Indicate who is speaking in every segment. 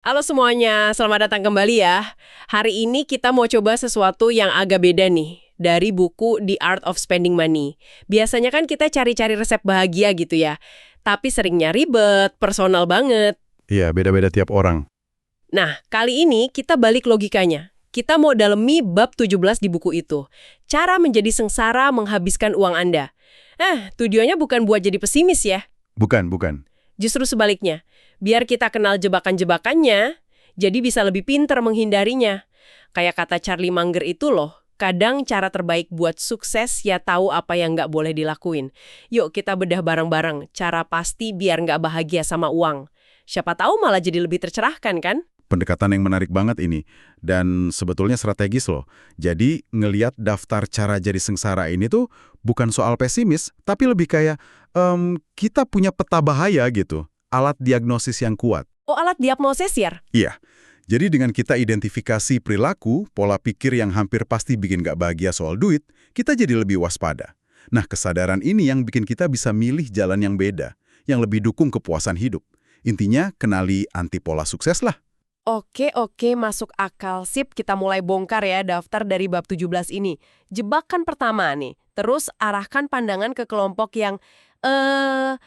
Speaker 1: Halo semuanya, selamat datang kembali ya. Hari ini kita mau coba sesuatu yang agak beda nih, dari buku The Art of Spending Money. Biasanya kan kita cari-cari resep bahagia gitu ya, tapi seringnya ribet, personal banget.
Speaker 2: Iya, beda-beda tiap orang.
Speaker 1: Nah, kali ini kita balik logikanya. Kita mau dalemi bab 17 di buku itu. Cara menjadi sengsara menghabiskan uang Anda. Tujuannya bukan buat jadi pesimis ya.
Speaker 2: Bukan, bukan.
Speaker 1: Justru sebaliknya, biar kita kenal jebakan-jebakannya, jadi bisa lebih pinter menghindarinya. Kayak kata Charlie Munger itu loh, kadang cara terbaik buat sukses ya tahu apa yang nggak boleh dilakuin. Yuk kita bedah bareng-bareng, cara pasti biar nggak bahagia sama uang. Siapa tahu malah jadi lebih tercerahkan kan?
Speaker 2: Pendekatan yang menarik banget ini. Dan sebetulnya strategis loh. Jadi, ngeliat daftar cara jadi sengsara ini tuh bukan soal pesimis, tapi lebih kayak kita punya peta bahaya gitu. Alat diagnosis yang kuat.
Speaker 1: Oh, alat diagnosis ya?
Speaker 2: Iya. Jadi dengan kita identifikasi perilaku, pola pikir yang hampir pasti bikin gak bahagia soal duit, kita jadi lebih waspada. Nah, kesadaran ini yang bikin kita bisa milih jalan yang beda, yang lebih dukung kepuasan hidup. Intinya, kenali anti pola sukses lah.
Speaker 1: Oke, masuk akal. Sip, kita mulai bongkar ya daftar dari bab 17 ini. Jebakan pertama nih, terus arahkan pandangan ke kelompok yang,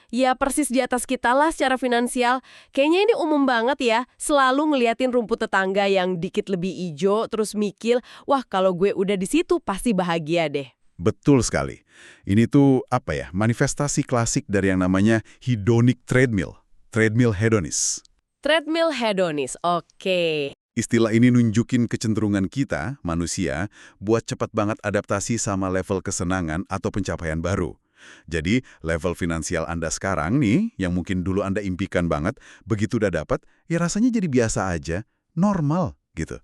Speaker 1: ya persis di atas kita lah secara finansial. Kayaknya ini umum banget ya, selalu ngeliatin rumput tetangga yang dikit lebih ijo, terus mikir, wah kalau gue udah di situ pasti bahagia deh.
Speaker 2: Betul sekali. Ini tuh, manifestasi klasik dari yang namanya hedonic treadmill. Treadmill hedonis.
Speaker 1: Treadmill hedonis, oke.
Speaker 2: Istilah ini nunjukin kecenderungan kita, manusia, buat cepat banget adaptasi sama level kesenangan atau pencapaian baru. Jadi, level finansial Anda sekarang nih, yang mungkin dulu Anda impikan banget, begitu udah dapat, ya rasanya jadi biasa aja, normal gitu.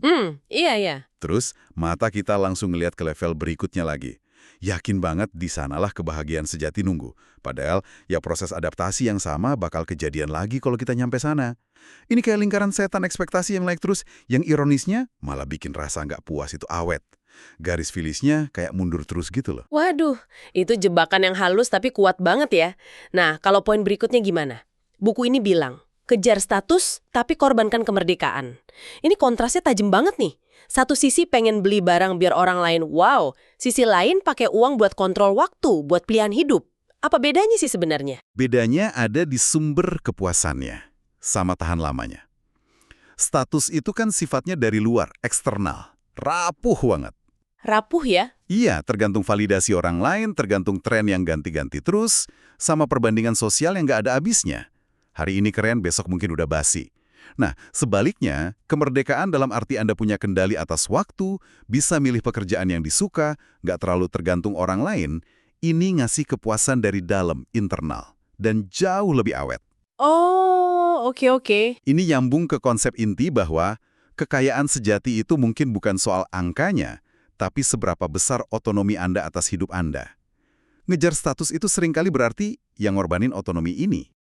Speaker 1: Iya.
Speaker 2: Terus, mata kita langsung ngeliat ke level berikutnya lagi. Yakin banget di sanalah kebahagiaan sejati nunggu. Padahal, ya proses adaptasi yang sama bakal kejadian lagi kalau kita nyampe sana. Ini kayak lingkaran setan ekspektasi yang naik terus, yang ironisnya malah bikin rasa nggak puas itu awet. Garis finisnya kayak mundur terus gitu loh.
Speaker 1: Waduh, itu jebakan yang halus tapi kuat banget ya. Nah, kalau poin berikutnya gimana? Buku ini bilang, kejar status tapi korbankan kemerdekaan. Ini kontrasnya tajam banget nih. Satu sisi pengen beli barang biar orang lain wow, sisi lain pakai uang buat kontrol waktu, buat pilihan hidup. Apa bedanya sih sebenarnya?
Speaker 2: Bedanya ada di sumber kepuasannya, sama tahan lamanya. Status itu kan sifatnya dari luar, eksternal, rapuh banget.
Speaker 1: Rapuh ya?
Speaker 2: Iya, tergantung validasi orang lain, tergantung tren yang ganti-ganti terus, sama perbandingan sosial yang nggak ada habisnya. Hari ini keren, besok mungkin udah basi. Nah, sebaliknya, kemerdekaan dalam arti Anda punya kendali atas waktu, bisa milih pekerjaan yang disuka, nggak terlalu tergantung orang lain, ini ngasih kepuasan dari dalam, internal, dan jauh lebih awet.
Speaker 1: Oh, oke.
Speaker 2: Ini nyambung ke konsep inti bahwa kekayaan sejati itu mungkin bukan soal angkanya, tapi seberapa besar otonomi Anda atas hidup Anda. Ngejar status itu seringkali berarti yang ngorbanin otonomi ini.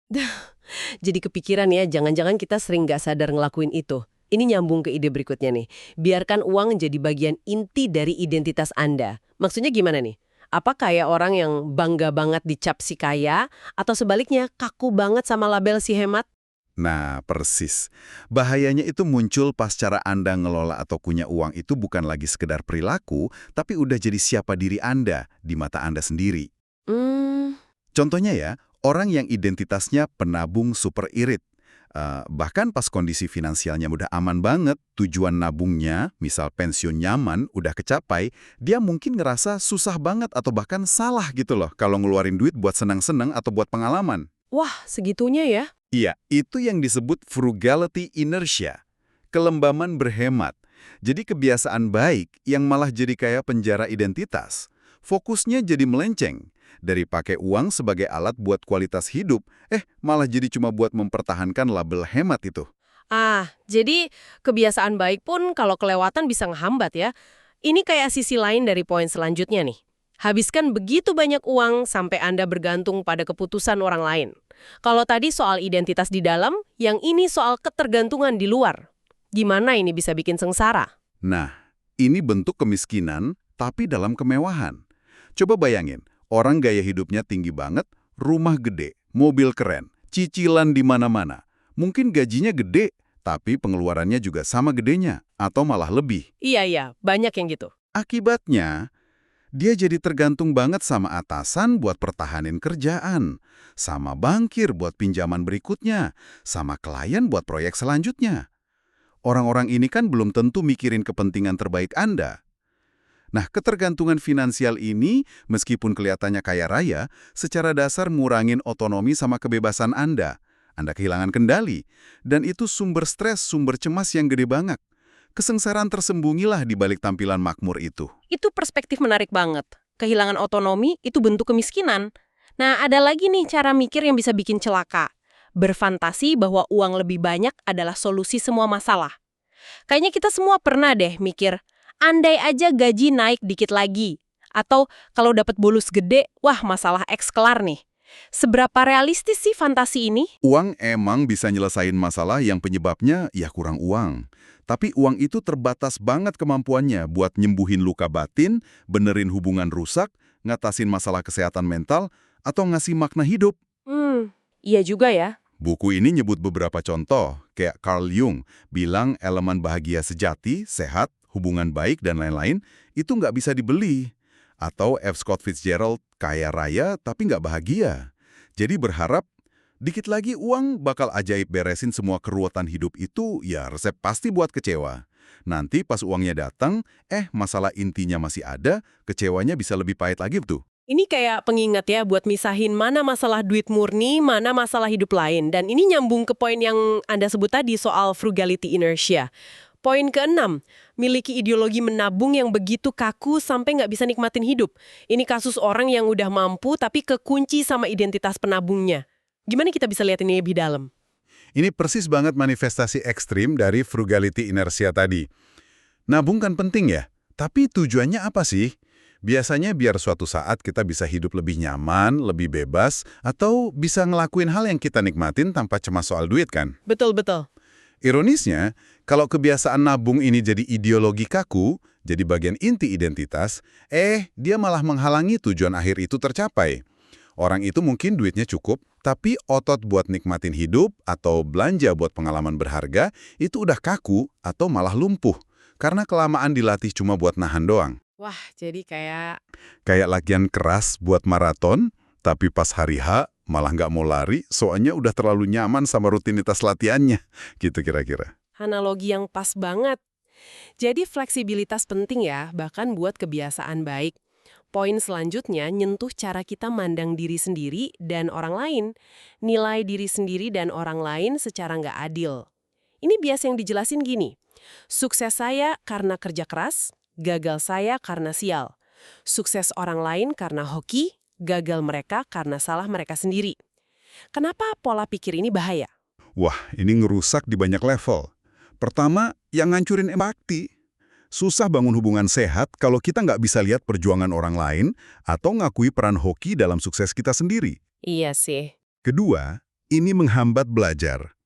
Speaker 1: Jadi kepikiran ya, jangan-jangan kita sering nggak sadar ngelakuin itu. Ini nyambung ke ide berikutnya nih. Biarkan uang jadi bagian inti dari identitas Anda. Maksudnya gimana nih? Apa kayak orang yang bangga banget dicap si kaya, atau sebaliknya kaku banget sama label si hemat?
Speaker 2: Nah, persis. Bahayanya itu muncul pas cara Anda ngelola atau punya uang itu bukan lagi sekedar perilaku, tapi udah jadi siapa diri Anda di mata Anda sendiri.
Speaker 1: Hmm,
Speaker 2: Contohnya ya, orang yang identitasnya penabung super irit. Bahkan pas kondisi finansialnya udah aman banget, tujuan nabungnya, misal pensiun nyaman, udah kecapai, dia mungkin ngerasa susah banget atau bahkan salah gitu loh kalau ngeluarin duit buat senang-senang atau buat pengalaman.
Speaker 1: wah segitunya ya?
Speaker 2: Iya, itu yang disebut frugality inertia, kelembaman berhemat. Jadi kebiasaan baik yang malah jadi kayak penjara identitas. Fokusnya jadi melenceng. Dari pakai uang sebagai alat buat kualitas hidup, malah jadi cuma buat mempertahankan label hemat itu.
Speaker 1: Jadi kebiasaan baik pun kalau kelewatan bisa ngehambat ya. Ini kayak sisi lain dari poin selanjutnya nih. Habiskan begitu banyak uang sampai Anda bergantung pada keputusan orang lain. Kalau tadi soal identitas di dalam, yang ini soal ketergantungan di luar. Gimana ini bisa bikin sengsara?
Speaker 2: Nah, ini bentuk kemiskinan, tapi dalam kemewahan. Coba bayangin, orang gaya hidupnya tinggi banget, rumah gede, mobil keren, cicilan di mana-mana. Mungkin gajinya gede, tapi pengeluarannya juga sama gedenya, atau malah lebih.
Speaker 1: Iya, banyak yang gitu.
Speaker 2: Akibatnya, dia jadi tergantung banget sama atasan buat pertahanin kerjaan, sama bankir buat pinjaman berikutnya, sama klien buat proyek selanjutnya. Orang-orang ini kan belum tentu mikirin kepentingan terbaik Anda. Nah, ketergantungan finansial ini, meskipun kelihatannya kaya raya, secara dasar ngurangin otonomi sama kebebasan Anda. Anda kehilangan kendali, dan itu sumber stres, sumber cemas yang gede banget. Kesengsaraan tersembunyilah di balik tampilan makmur itu.
Speaker 1: Itu perspektif menarik banget. Kehilangan otonomi itu bentuk kemiskinan. Nah, ada lagi nih cara mikir yang bisa bikin celaka. Berfantasi bahwa uang lebih banyak adalah solusi semua masalah. Kayaknya kita semua pernah deh mikir, andai aja gaji naik dikit lagi. Atau kalau dapat bonus gede, wah masalah X kelar nih. Seberapa realistis sih fantasi ini?
Speaker 2: Uang emang bisa nyelesain masalah yang penyebabnya ya kurang uang. Tapi uang itu terbatas banget kemampuannya buat nyembuhin luka batin, benerin hubungan rusak, ngatasin masalah kesehatan mental, atau ngasih makna hidup.
Speaker 1: Iya juga ya.
Speaker 2: Buku ini nyebut beberapa contoh, kayak Carl Jung bilang elemen bahagia sejati, sehat, hubungan baik, dan lain-lain, itu nggak bisa dibeli. Atau F. Scott Fitzgerald, kaya raya tapi nggak bahagia. Jadi berharap, dikit lagi uang bakal ajaib beresin semua keruwetan hidup itu, ya resep pasti buat kecewa. Nanti pas uangnya datang, masalah intinya masih ada, kecewanya bisa lebih pahit lagi tuh.
Speaker 1: Ini kayak pengingat ya buat misahin mana masalah duit murni, mana masalah hidup lain. Dan ini nyambung ke poin yang Anda sebut tadi soal frugality inertia. Poin ke-6, miliki ideologi menabung yang begitu kaku sampai nggak bisa nikmatin hidup. Ini kasus orang yang udah mampu tapi kekunci sama identitas penabungnya. Gimana kita bisa lihat ini lebih dalam?
Speaker 2: Ini persis banget manifestasi ekstrim dari frugality inertia tadi. Nabung kan penting ya, tapi tujuannya apa sih? Biasanya biar suatu saat kita bisa hidup lebih nyaman, lebih bebas, atau bisa ngelakuin hal yang kita nikmatin tanpa cemas soal duit kan?
Speaker 1: Betul.
Speaker 2: Ironisnya, kalau kebiasaan nabung ini jadi ideologi kaku, jadi bagian inti identitas, dia malah menghalangi tujuan akhir itu tercapai. Orang itu mungkin duitnya cukup, tapi otot buat nikmatin hidup atau belanja buat pengalaman berharga itu udah kaku atau malah lumpuh, karena kelamaan dilatih cuma buat nahan doang.
Speaker 1: Wah, jadi kayak
Speaker 2: Latihan keras buat maraton, tapi pas hari H malah nggak mau lari, soalnya udah terlalu nyaman sama rutinitas latihannya. Gitu kira-kira.
Speaker 1: analogi yang pas banget. Jadi fleksibilitas penting ya, bahkan buat kebiasaan baik. Poin selanjutnya nyentuh cara kita mandang diri sendiri dan orang lain. Nilai diri sendiri dan orang lain secara nggak adil. Ini biasa yang dijelasin gini. Sukses saya karena kerja keras, gagal saya karena sial. Sukses orang lain karena hoki, gagal mereka karena salah mereka sendiri. Kenapa pola pikir ini bahaya?
Speaker 2: Wah, ini ngerusak di banyak level. Pertama, yang ngancurin empati. Susah bangun hubungan sehat kalau kita nggak bisa lihat perjuangan orang lain atau ngakui peran hoki dalam sukses kita sendiri.
Speaker 1: Iya sih.
Speaker 2: Kedua, ini menghambat belajar.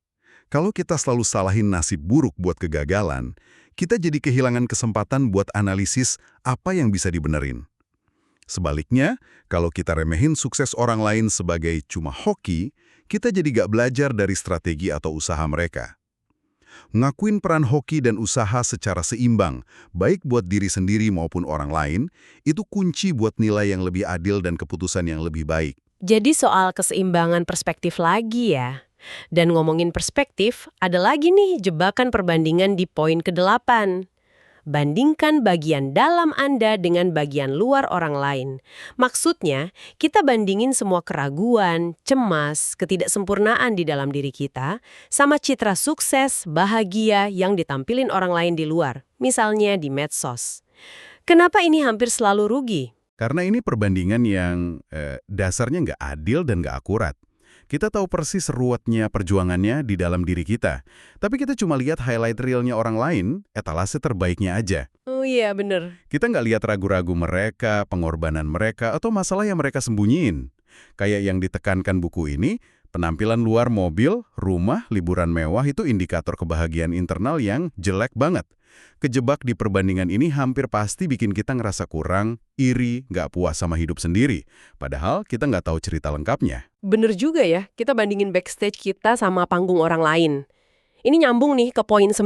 Speaker 2: Kalau kita selalu salahin nasib buruk buat kegagalan, kita jadi kehilangan kesempatan buat analisis apa yang bisa dibenerin. Sebaliknya, kalau kita remehin sukses orang lain sebagai cuma hoki, kita jadi gak belajar dari strategi atau usaha mereka. Ngakuin peran hoki dan usaha secara seimbang, baik buat diri sendiri maupun orang lain, itu kunci buat nilai yang lebih adil dan keputusan yang lebih baik.
Speaker 1: Jadi soal keseimbangan perspektif lagi ya. Dan ngomongin perspektif, ada lagi nih jebakan perbandingan di poin ke-8. Bandingkan bagian dalam Anda dengan bagian luar orang lain. Maksudnya, kita bandingin semua keraguan, cemas, ketidaksempurnaan di dalam diri kita sama citra sukses, bahagia yang ditampilin orang lain di luar, misalnya di medsos. Kenapa ini hampir selalu rugi?
Speaker 2: Karena ini perbandingan yang dasarnya nggak adil dan nggak akurat. Kita tahu persis ruwetnya perjuangannya di dalam diri kita. Tapi kita cuma lihat highlight realnya orang lain, etalase terbaiknya aja.
Speaker 1: Oh iya, bener.
Speaker 2: Kita nggak lihat ragu-ragu mereka, pengorbanan mereka, atau masalah yang mereka sembunyiin. Kayak yang ditekankan buku ini, penampilan luar mobil, rumah, liburan mewah itu indikator kebahagiaan internal yang jelek banget. Kejebak di perbandingan ini hampir pasti bikin kita ngerasa kurang, iri, nggak puas sama hidup sendiri. Padahal kita nggak tahu cerita lengkapnya.
Speaker 1: Bener juga ya, kita bandingin backstage kita sama panggung orang lain. Ini nyambung nih ke poin 9.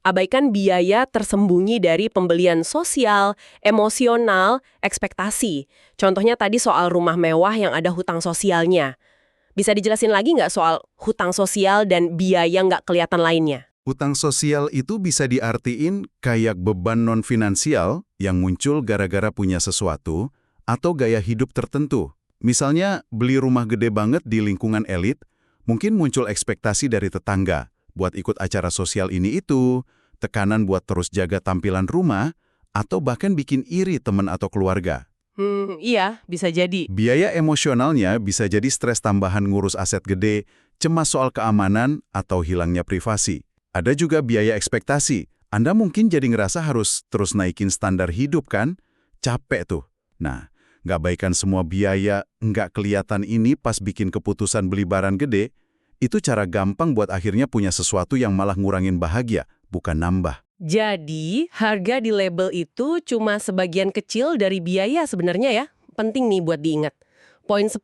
Speaker 1: Abaikan biaya tersembunyi dari pembelian sosial, emosional, ekspektasi. Contohnya tadi soal rumah mewah yang ada hutang sosialnya. Bisa dijelasin lagi nggak soal hutang sosial dan biaya nggak kelihatan lainnya?
Speaker 2: Utang sosial itu bisa diartiin kayak beban non-finansial yang muncul gara-gara punya sesuatu atau gaya hidup tertentu. Misalnya, beli rumah gede banget di lingkungan elit, mungkin muncul ekspektasi dari tetangga buat ikut acara sosial ini itu, tekanan buat terus jaga tampilan rumah, atau bahkan bikin iri teman atau keluarga.
Speaker 1: Iya, bisa jadi.
Speaker 2: Biaya emosionalnya bisa jadi stres tambahan ngurus aset gede, cemas soal keamanan, atau hilangnya privasi. Ada juga biaya ekspektasi. Anda mungkin jadi ngerasa harus terus naikin standar hidup kan? Capek tuh. Nah, nggak baikan semua biaya nggak kelihatan ini pas bikin keputusan beli barang gede, itu cara gampang buat akhirnya punya sesuatu yang malah ngurangin bahagia, bukan nambah.
Speaker 1: Jadi, harga di label itu cuma sebagian kecil dari biaya sebenarnya ya. Penting nih buat diingat. Poin 10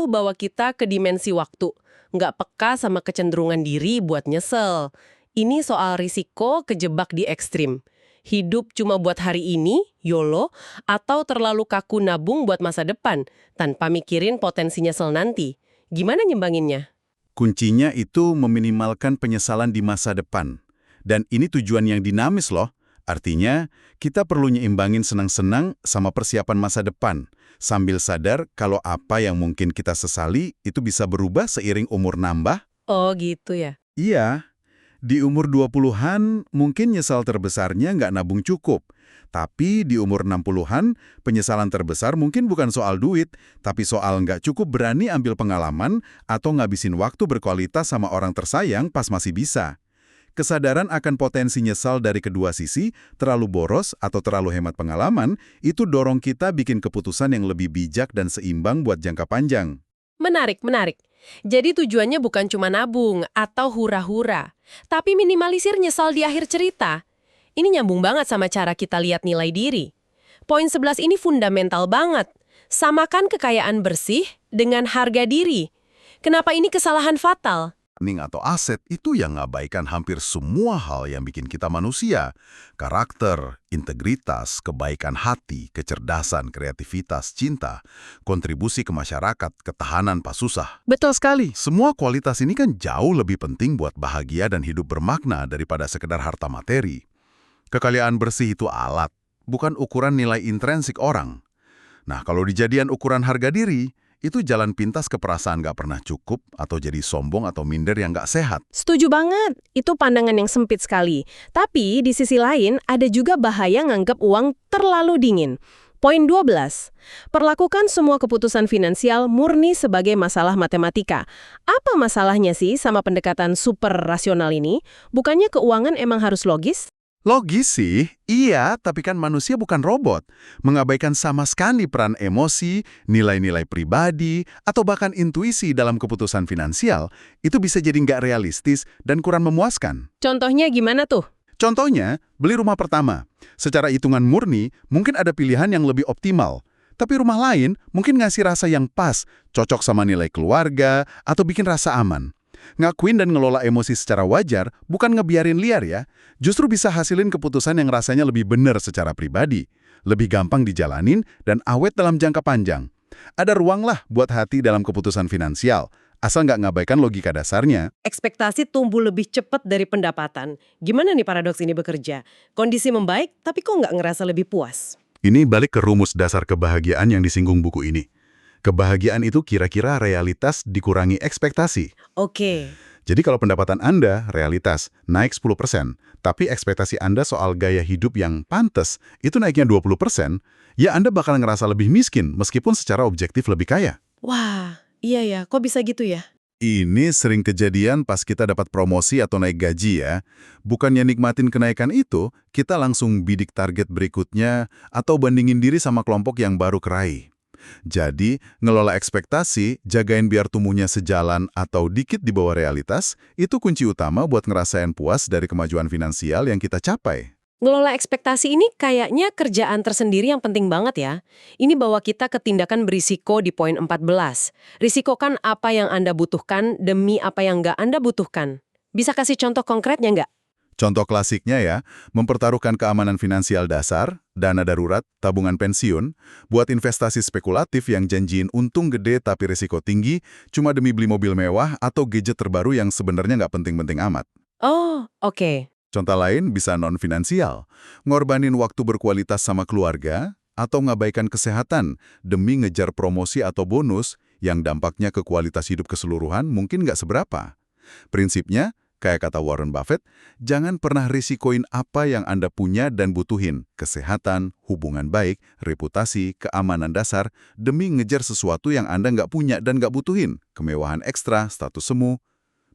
Speaker 1: bawa kita ke dimensi waktu. Nggak peka sama kecenderungan diri buat nyesel. Ini soal risiko kejebak di ekstrim. Hidup cuma buat hari ini, YOLO, atau terlalu kaku nabung buat masa depan, tanpa mikirin potensi nyesel nanti. Gimana nyimbanginnya?
Speaker 2: Kuncinya itu meminimalkan penyesalan di masa depan. Dan ini tujuan yang dinamis loh. Artinya, kita perlu nyimbangin senang-senang sama persiapan masa depan, sambil sadar kalau apa yang mungkin kita sesali itu bisa berubah seiring umur nambah.
Speaker 1: Oh gitu ya.
Speaker 2: Iya, di umur 20-an mungkin nyesal terbesarnya nggak nabung cukup. Tapi di umur 60-an, penyesalan terbesar mungkin bukan soal duit, tapi soal nggak cukup berani ambil pengalaman atau ngabisin waktu berkualitas sama orang tersayang pas masih bisa. Kesadaran akan potensi nyesal dari kedua sisi, terlalu boros atau terlalu hemat pengalaman, itu dorong kita bikin keputusan yang lebih bijak dan seimbang buat jangka panjang.
Speaker 1: Menarik, menarik. Jadi tujuannya bukan cuma nabung atau hura-hura, tapi minimalisir nyesal di akhir cerita. Ini nyambung banget sama cara kita lihat nilai diri. Poin 11 ini fundamental banget. Samakan kekayaan bersih dengan harga diri. Kenapa ini kesalahan fatal?
Speaker 2: Rekening atau aset itu yang ngabaikan hampir semua hal yang bikin kita manusia. Karakter, integritas, kebaikan hati, kecerdasan, kreativitas, cinta, kontribusi ke masyarakat, ketahanan pas susah.
Speaker 1: Betul sekali.
Speaker 2: Semua kualitas ini kan jauh lebih penting buat bahagia dan hidup bermakna daripada sekedar harta materi. Kekayaan bersih itu alat, bukan ukuran nilai intrinsik orang. Nah, kalau dijadian ukuran harga diri, itu jalan pintas ke perasaan nggak pernah cukup atau jadi sombong atau minder yang nggak sehat.
Speaker 1: Setuju banget. Itu pandangan yang sempit sekali. Tapi di sisi lain, ada juga bahaya nganggap uang terlalu dingin. Poin 12. Perlakukan semua keputusan finansial murni sebagai masalah matematika. Apa masalahnya sih sama pendekatan super rasional ini? Bukannya keuangan emang harus logis?
Speaker 2: Logis sih, iya, tapi kan manusia bukan robot. Mengabaikan sama sekali peran emosi, nilai-nilai pribadi, atau bahkan intuisi dalam keputusan finansial, itu bisa jadi nggak realistis dan kurang memuaskan.
Speaker 1: Contohnya gimana tuh?
Speaker 2: Contohnya, beli rumah pertama. Secara hitungan murni, mungkin ada pilihan yang lebih optimal. Tapi rumah lain mungkin ngasih rasa yang pas, cocok sama nilai keluarga, atau bikin rasa aman. Ngakuin dan ngelola emosi secara wajar, bukan ngebiarin liar ya. Justru bisa hasilin keputusan yang rasanya lebih benar secara pribadi. Lebih gampang dijalanin dan awet dalam jangka panjang. Ada ruang lah buat hati dalam keputusan finansial, asal nggak ngabaikan logika dasarnya.
Speaker 1: Ekspektasi tumbuh lebih cepat dari pendapatan. Gimana nih paradoks ini bekerja? Kondisi membaik, tapi kok nggak ngerasa lebih puas?
Speaker 2: Ini balik ke rumus dasar kebahagiaan yang disinggung buku ini. Kebahagiaan itu kira-kira realitas dikurangi ekspektasi.
Speaker 1: Oke.
Speaker 2: Jadi kalau pendapatan Anda, realitas, naik 10%, tapi ekspektasi Anda soal gaya hidup yang pantas, itu naiknya 20%, ya Anda bakal ngerasa lebih miskin meskipun secara objektif lebih kaya.
Speaker 1: Wah, iya ya, kok bisa gitu ya?
Speaker 2: Ini sering kejadian pas kita dapat promosi atau naik gaji ya. Bukannya nikmatin kenaikan itu, kita langsung bidik target berikutnya atau bandingin diri sama kelompok yang baru keraih. Jadi, ngelola ekspektasi, jagain biar tumbuhnya sejalan atau dikit di bawah realitas, itu kunci utama buat ngerasain puas dari kemajuan finansial yang kita capai.
Speaker 1: Ngelola ekspektasi ini kayaknya kerjaan tersendiri yang penting banget ya. Ini bawa kita ke tindakan berisiko di poin 14. Risikokan apa yang Anda butuhkan demi apa yang nggak Anda butuhkan. Bisa kasih contoh konkretnya nggak?
Speaker 2: Contoh klasiknya ya, mempertaruhkan keamanan finansial dasar, dana darurat, tabungan pensiun, buat investasi spekulatif yang janjiin untung gede tapi risiko tinggi, cuma demi beli mobil mewah atau gadget terbaru yang sebenarnya nggak penting-penting amat.
Speaker 1: Oh, oke.
Speaker 2: Contoh lain bisa non-finansial, ngorbanin waktu berkualitas sama keluarga, atau ngabaikan kesehatan demi ngejar promosi atau bonus yang dampaknya ke kualitas hidup keseluruhan mungkin nggak seberapa. Prinsipnya, kayak kata Warren Buffett, jangan pernah risikoin apa yang Anda punya dan butuhin, kesehatan, hubungan baik, reputasi, keamanan dasar, demi ngejar sesuatu yang Anda nggak punya dan nggak butuhin, kemewahan ekstra, status semu,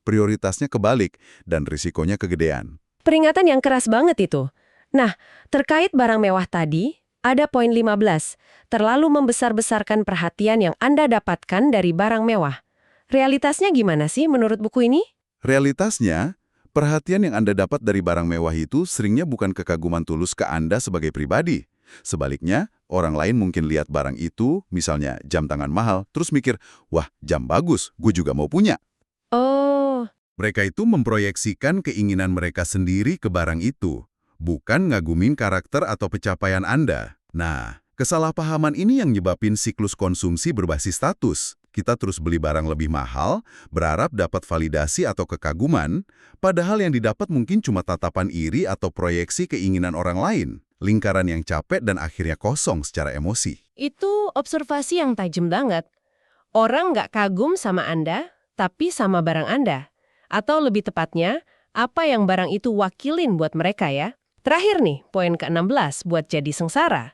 Speaker 2: prioritasnya kebalik, dan risikonya kegedean.
Speaker 1: Peringatan yang keras banget itu. Nah, terkait barang mewah tadi, ada poin 15, terlalu membesar-besarkan perhatian yang Anda dapatkan dari barang mewah. Realitasnya gimana sih menurut buku ini?
Speaker 2: Realitasnya, perhatian yang Anda dapat dari barang mewah itu seringnya bukan kekaguman tulus ke Anda sebagai pribadi. Sebaliknya, orang lain mungkin lihat barang itu, misalnya jam tangan mahal, terus mikir, wah, jam bagus, gue juga mau punya.
Speaker 1: Oh,
Speaker 2: Mereka itu memproyeksikan keinginan mereka sendiri ke barang itu, bukan ngagumin karakter atau pencapaian Anda. Nah, kesalahpahaman ini yang nyebabin siklus konsumsi berbasis status. Kita terus beli barang lebih mahal, berharap dapat validasi atau kekaguman, padahal yang didapat mungkin cuma tatapan iri atau proyeksi keinginan orang lain. Lingkaran yang capek dan akhirnya kosong secara emosi.
Speaker 1: itu observasi yang tajam banget. Orang nggak kagum sama Anda, tapi sama barang Anda. Atau lebih tepatnya, apa yang barang itu wakilin buat mereka ya. Terakhir nih, poin ke-16 buat jadi sengsara.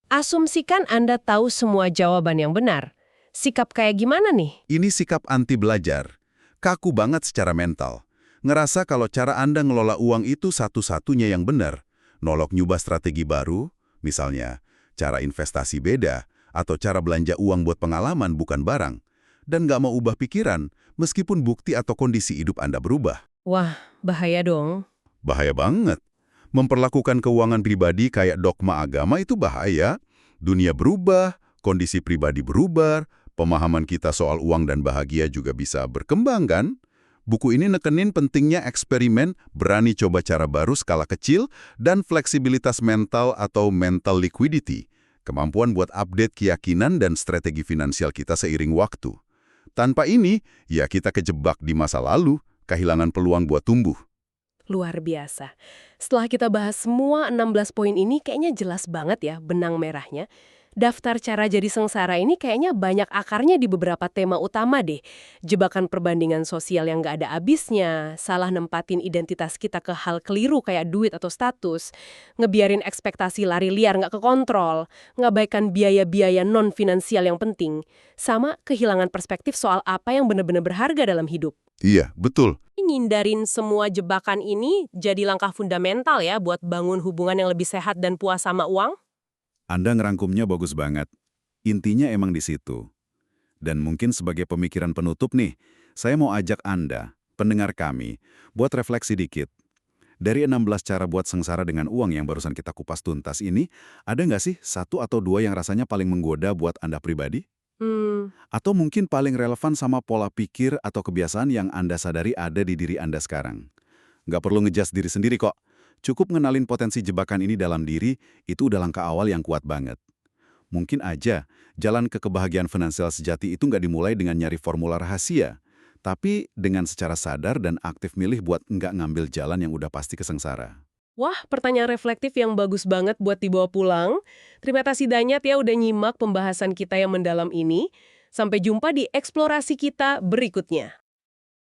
Speaker 1: Asumsikan Anda tahu semua jawaban yang benar. Sikap kayak gimana nih?
Speaker 2: Ini sikap anti belajar. Kaku banget secara mental. Ngerasa kalau cara Anda ngelola uang itu satu-satunya yang benar. Nolak nyubah strategi baru, misalnya cara investasi beda, atau cara belanja uang buat pengalaman bukan barang. Dan nggak mau ubah pikiran, meskipun bukti atau kondisi hidup Anda berubah.
Speaker 1: Wah, bahaya dong.
Speaker 2: Bahaya banget. Memperlakukan keuangan pribadi kayak dogma agama itu bahaya. Dunia berubah, kondisi pribadi berubah, pemahaman kita soal uang dan bahagia juga bisa berkembang kan? Buku ini nekenin pentingnya eksperimen, berani coba cara baru skala kecil, dan fleksibilitas mental atau mental liquidity. Kemampuan buat update keyakinan dan strategi finansial kita seiring waktu. Tanpa ini, ya kita kejebak di masa lalu, kehilangan peluang buat tumbuh.
Speaker 1: Luar biasa. Setelah kita bahas semua 16 poin ini, kayaknya jelas banget ya benang merahnya. Daftar cara jadi sengsara ini kayaknya banyak akarnya di beberapa tema utama deh. Jebakan perbandingan sosial yang nggak ada habisnya, salah nempatin identitas kita ke hal keliru kayak duit atau status, ngebiarin ekspektasi lari liar nggak kekontrol, ngabaikan biaya-biaya non-finansial yang penting, sama kehilangan perspektif soal apa yang benar-benar berharga dalam hidup.
Speaker 2: Iya, betul.
Speaker 1: Ngindarin semua jebakan ini jadi langkah fundamental ya buat bangun hubungan yang lebih sehat dan puas sama uang?
Speaker 2: Anda ngerangkumnya bagus banget. Intinya emang di situ. Dan mungkin sebagai pemikiran penutup nih, saya mau ajak Anda, pendengar kami, buat refleksi dikit. Dari 16 cara buat sengsara dengan uang yang barusan kita kupas tuntas ini, ada nggak sih satu atau dua yang rasanya paling menggoda buat Anda pribadi? Atau mungkin paling relevan sama pola pikir atau kebiasaan yang Anda sadari ada di diri Anda sekarang? Nggak perlu ngejudge diri sendiri kok. Cukup ngenalin potensi jebakan ini dalam diri, itu udah langkah awal yang kuat banget. Mungkin aja, jalan ke kebahagiaan finansial sejati itu nggak dimulai dengan nyari formula rahasia, tapi dengan secara sadar dan aktif milih buat nggak ngambil jalan yang udah pasti kesengsara.
Speaker 1: Wah, pertanyaan reflektif yang bagus banget buat dibawa pulang. Terima kasih banyak ya udah nyimak pembahasan kita yang mendalam ini. Sampai jumpa di eksplorasi kita berikutnya.